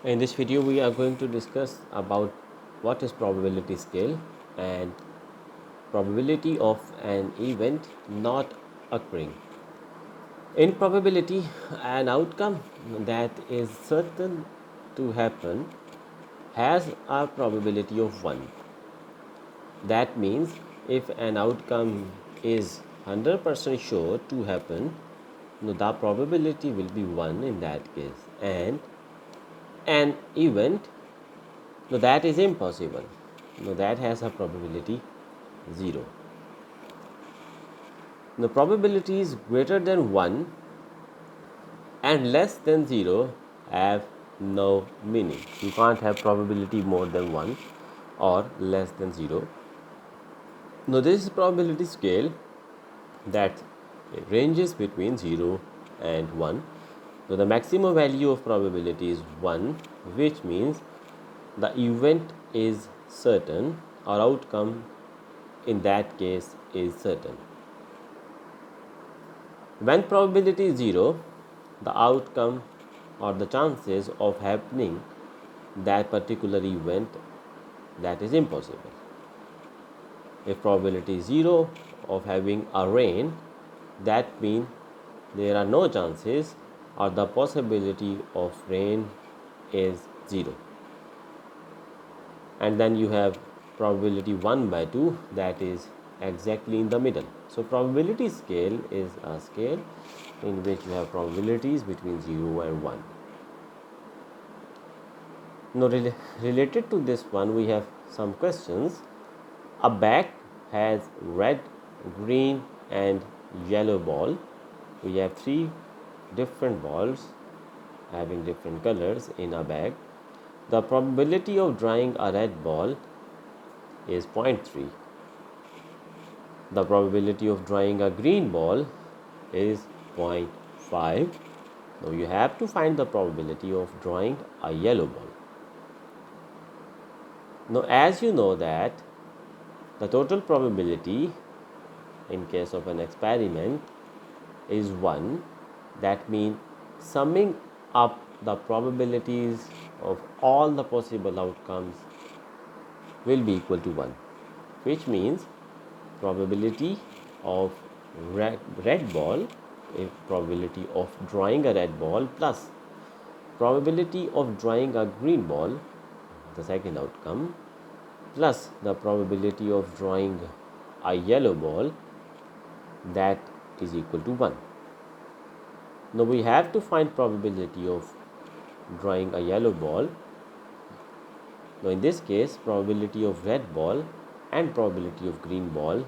In this video, we are going to discuss about what is probability scale and probability of an event not occurring. In probability, an outcome that is certain to happen has a probability of 1. That means if an outcome is 100% sure to happen, the probability will be 1 in that case, and an event that is impossible, that has a probability 0. The probability is greater than 1 and less than 0 have no meaning. You can't have probability more than 1 or less than 0. Now this is probability scale that ranges between 0 and 1. So the maximum value of probability is 1, which means the event is certain or outcome in that case is certain. When probability is 0, the outcome or the chances of happening that particular event, that is impossible. If probability is 0 of having a rain, that means there are no chances or the possibility of rain is 0. And then you have probability 1 by 2, that is exactly in the middle. So probability scale is a scale in which you have probabilities between 0 and 1. Now related to this one, we have some questions. A bag has red, green and yellow ball. We have 3 different balls having different colors in a bag. The probability of drawing a red ball is 0.3. The probability of drawing a green ball is 0.5. Now you have to find the probability of drawing a yellow ball. Now as you know that the total probability in case of an experiment is 1, that means summing up the probabilities of all the possible outcomes will be equal to 1, which means probability of red ball, probability of drawing a red ball plus probability of drawing a green ball, the second outcome, plus the probability of drawing a yellow ball, that is equal to 1. Now we have to find probability of drawing a yellow ball. Now in this case, probability of red ball and probability of green ball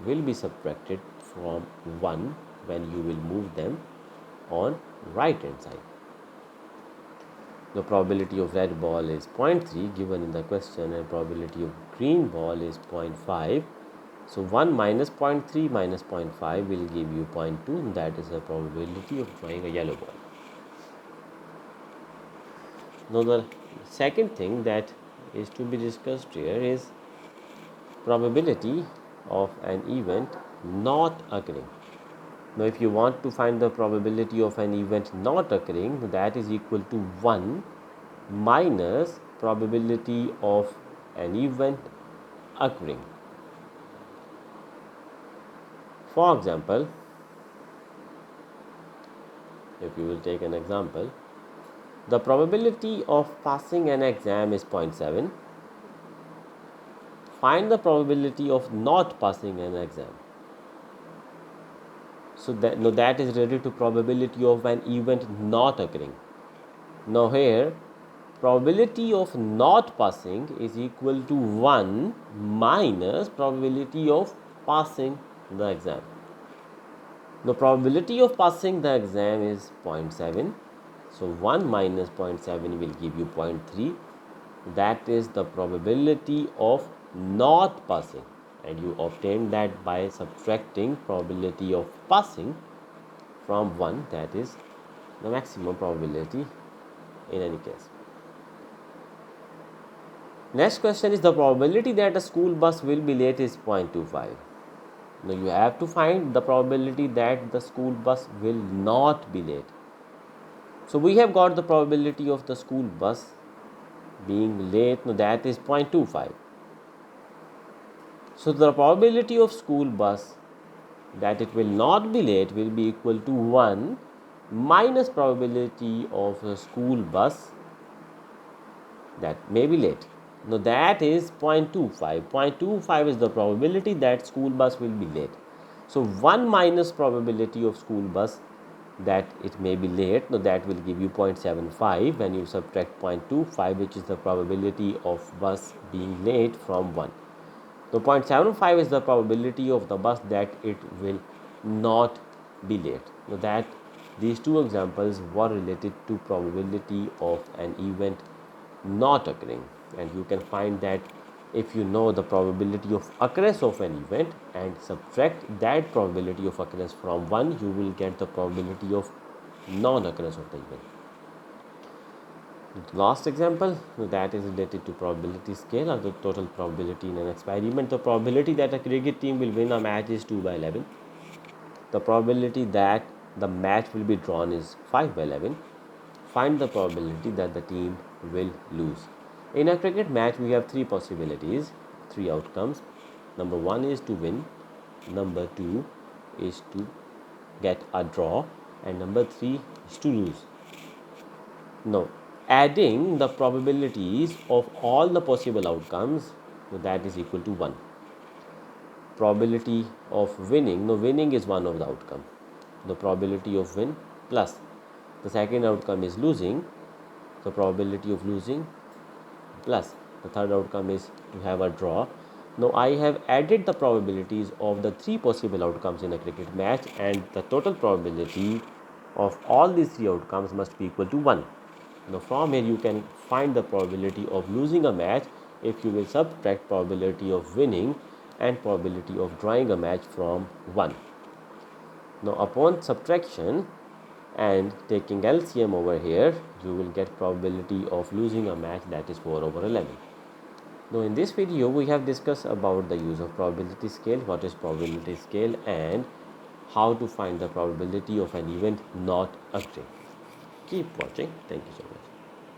will be subtracted from 1 when you will move them on right hand side. The probability of red ball is 0.3 given in the question and probability of green ball is 0.5. So 1 minus 0.3 minus 0.5 will give you 0.2, and that is the probability of drawing a yellow ball. Now the second thing that is to be discussed here is probability of an event not occurring. Now if you want to find the probability of an event not occurring, that is equal to 1 minus probability of an event occurring. For example, if you will take an example, the probability of passing an exam is 0.7. Find the probability of not passing an exam. So that is related to probability of an event not occurring. Now here, probability of not passing is equal to 1 minus probability of passing the exam. The probability of passing the exam is 0.7. So 1 minus 0.7 will give you 0.3. That is the probability of not passing, and you obtain that by subtracting probability of passing from 1, that is the maximum probability in any case. Next question is the probability that a school bus will be late is 0.25. Now you have to find the probability that the school bus will not be late. So we have got the probability of the school bus being late, now that is 0.25. So the probability of school bus that it will not be late will be equal to 1 minus probability of a school bus that may be late. Now that is 0.25. 0.25 is the probability that school bus will be late. So 1 minus probability of school bus that it may be late, now that will give you 0.75 when you subtract 0.25, which is the probability of bus being late, from 1. So 0.75 is the probability of the bus that it will not be late. Now that these two examples were related to probability of an event not occurring, and you can find that if you know the probability of occurrence of an event and subtract that probability of occurrence from 1, you will get the probability of non-occurrence of the event. The last example, that is related to probability scale or the total probability in an experiment. The probability that a cricket team will win a match is 2 by 11. The probability that the match will be drawn is 5 by 11. Find the probability that the team will lose. In a cricket match, we have three possibilities, three outcomes. Number 1 is to win, number 2 is to get a draw, and number 3 is to lose. Now, adding the probabilities of all the possible outcomes, that is equal to 1. Probability of winning, no, winning is one of the outcome. The probability of win plus the second outcome is losing, the probability of losing plus the third outcome is to have a draw. Now I have added the probabilities of the three possible outcomes in a cricket match, and the total probability of all these three outcomes must be equal to 1. Now from here you can find the probability of losing a match if you will subtract probability of winning and probability of drawing a match from 1. Now upon subtraction and taking LCM over here, you will get probability of losing a match, that is 4 over 11. Now in this video we have discussed about the use of probability scale, what is probability scale, and how to find the probability of an event not occurring. Keep watching. Thank you so much.